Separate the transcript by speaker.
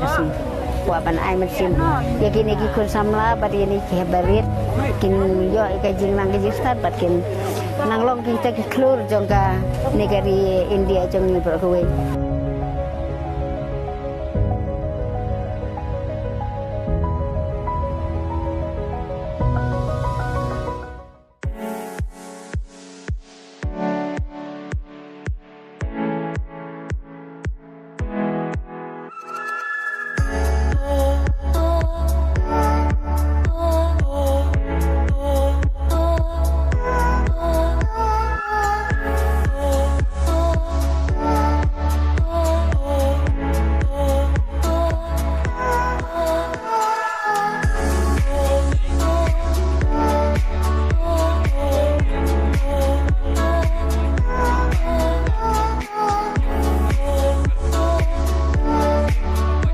Speaker 1: kasih kuapan ai mesin ya kini kikun samla bat ini kebarit kin yo ikajing nang kajing start bat kin nang long kita klur jongka negari India jong ni berkuwe